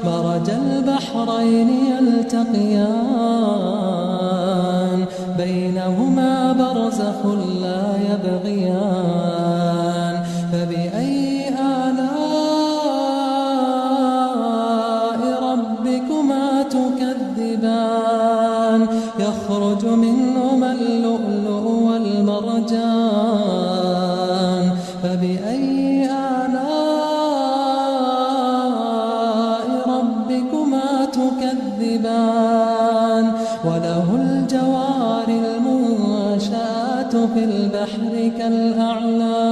مرج البحرين يلتقيان بينهما برزخ لا يبغيان فبأي آلاء ربكما تكذبان يخرج منهما اللؤلؤ والمرجان فبأي تكذبان وله الجوار المنشآت في البحر كالأعلام